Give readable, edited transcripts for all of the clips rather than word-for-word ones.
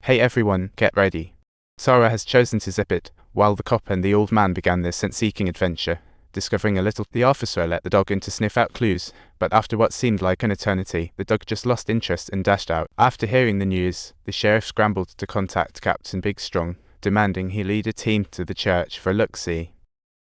Hey everyone, get ready. Sarah has chosen to zip it, while the cop and the old man began their scent-seeking adventure. Discovering a little, the officer let the dog in to sniff out clues, but after what seemed like an eternity, the dog just lost interest and dashed out. After hearing the news, the sheriff scrambled to contact Captain Big Strong, demanding he lead a team to the church for a look-see.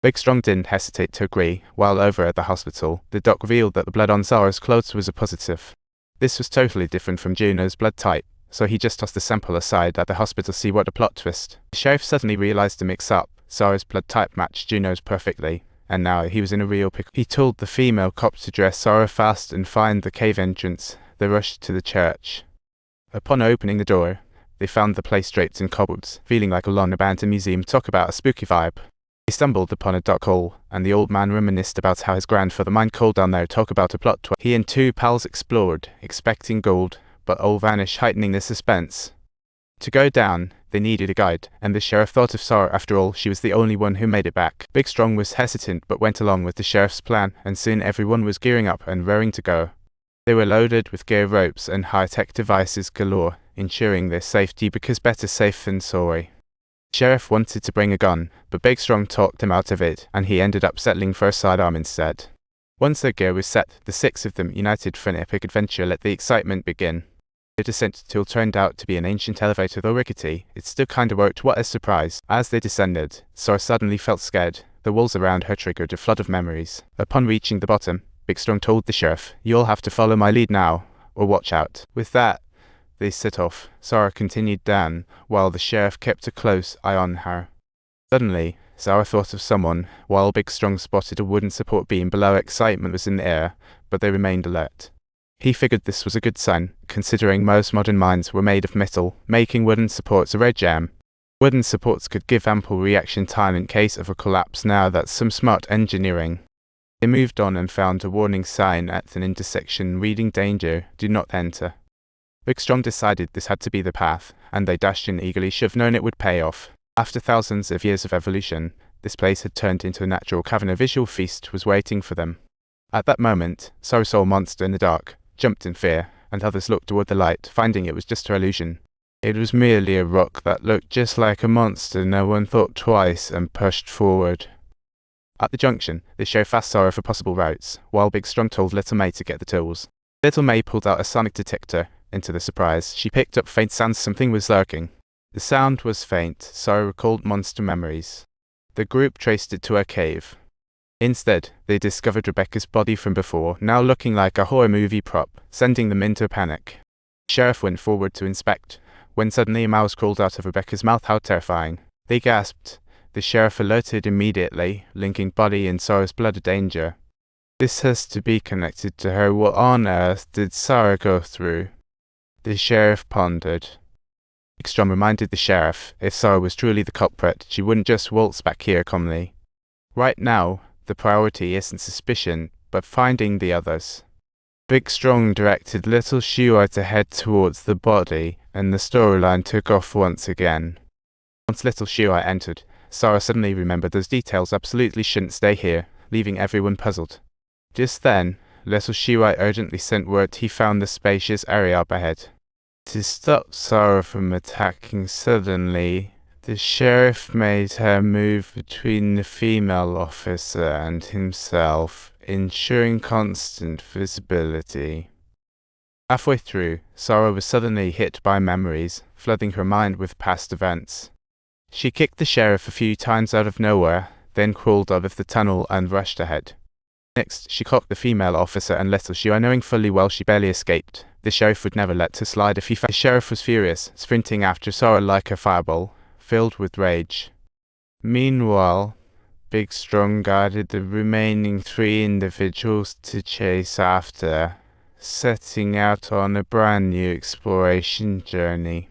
Big Strong didn't hesitate to agree. While over at the hospital, the doc revealed that the blood on Sarah's clothes was a positive. This was totally different from Juno's blood type, so he just tossed the sample aside at the hospital to see what a plot twist. The sheriff suddenly realized the mix-up. Sarah's blood type matched Juno's perfectly, and now he was in a real pickle. He told the female cop to dress Sarah fast and find the cave entrance. They rushed to the church. Upon opening the door, they found the place draped in cobwebs, feeling like a long-abandoned museum. Talk about a spooky vibe. They stumbled upon a dark hole, and the old man reminisced about how his grandfather mined coal down there. Talk about a plot twist. He and two pals explored, expecting gold, but all vanished, heightening the suspense. To go down, they needed a guide, and the sheriff thought of Sarah. After all, she was the only one who made it back. Big Strong was hesitant but went along with the sheriff's plan, and soon everyone was gearing up and raring to go. They were loaded with gear, ropes, and high-tech devices galore, ensuring their safety because better safe than sorry. The sheriff wanted to bring a gun, but Big Strong talked him out of it, and he ended up settling for a sidearm instead. Once their gear was set, the six of them united for an epic adventure. Let the excitement begin. The descent tool turned out to be an ancient elevator. Though rickety, it still kinda worked. What a surprise. As they descended, Sarah suddenly felt scared. The walls around her triggered a flood of memories. Upon reaching the bottom, Big Strong told the sheriff, "You'll have to follow my lead now, or watch out." With that, they set off. Sarah continued down, while the sheriff kept a close eye on her. Suddenly, Sarah thought of someone, while Big Strong spotted a wooden support beam below. Excitement was in the air, but they remained alert. He figured this was a good sign, considering most modern mines were made of metal, making wooden supports a rare gem. Wooden supports could give ample reaction time in case of a collapse. Now that's some smart engineering. They moved on and found a warning sign at an intersection reading "Danger, do not enter." Big Strong decided this had to be the path, and they dashed in eagerly. Should have known it would pay off. After thousands of years of evolution, this place had turned into a natural cavern. A visual feast was waiting for them. At that moment, Sarah saw a monster in the dark, jumped in fear, and others looked toward the light, finding it was just her illusion. It was merely a rock that looked just like a monster. No one thought twice and pushed forward. At the junction, the sheriff asked Sarah for possible routes, while Big Strong told Little May to get the tools. Little May pulled out a sonic detector. Into the surprise, she picked up faint sounds. Something was lurking. The sound was faint. Sarah recalled monster memories. The group traced it to a cave. Instead, they discovered Rebecca's body from before, now looking like a horror movie prop, sending them into a panic. The sheriff went forward to inspect, when suddenly a mouse crawled out of Rebecca's mouth. How terrifying. They gasped. The sheriff alerted immediately, linking body and Sarah's blood a danger. This has to be connected to her. What on earth did Sarah go through? The sheriff pondered. Big Strong reminded the sheriff, if Sarah was truly the culprit, she wouldn't just waltz back here calmly. Right now, the priority isn't suspicion, but finding the others. Big Strong directed Little Shuai to head towards the body, and the storyline took off once again. Once Little Shuai entered, Sarah suddenly remembered those details absolutely shouldn't stay here, leaving everyone puzzled. Just then, Little Shuai urgently sent word he found the spacious area up ahead. To stop Sarah from attacking suddenly, the sheriff made her move between the female officer and himself, ensuring constant visibility. Halfway through, Sarah was suddenly hit by memories, flooding her mind with past events. She kicked the sheriff a few times out of nowhere, then crawled out of the tunnel and rushed ahead. Next, she clocked the female officer and Little Shuai, knowing fully well she barely escaped. The sheriff would never let her slide if he found. The sheriff was furious, sprinting after Sarah like a fireball, filled with rage. Meanwhile, Big Strong guided the remaining three individuals to chase after, setting out on a brand new exploration journey.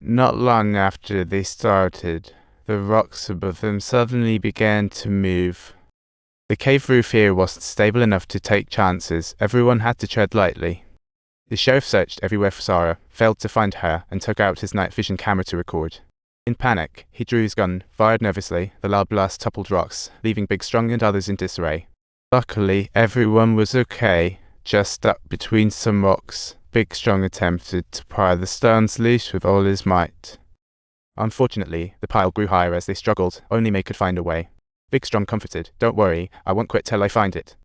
Not long after they started, the rocks above them suddenly began to move. The cave roof here wasn't stable enough to take chances. Everyone had to tread lightly. The sheriff searched everywhere for Sarah, failed to find her, and took out his night vision camera to record. In panic, he drew his gun, fired nervously. The loud blast toppled rocks, leaving Big Strong and others in disarray. Luckily, everyone was okay, just stuck between some rocks. Big Strong attempted to pry the stones loose with all his might. Unfortunately, the pile grew higher as they struggled, only May could find a way. Big Strong comforted, "Don't worry, I won't quit till I find it."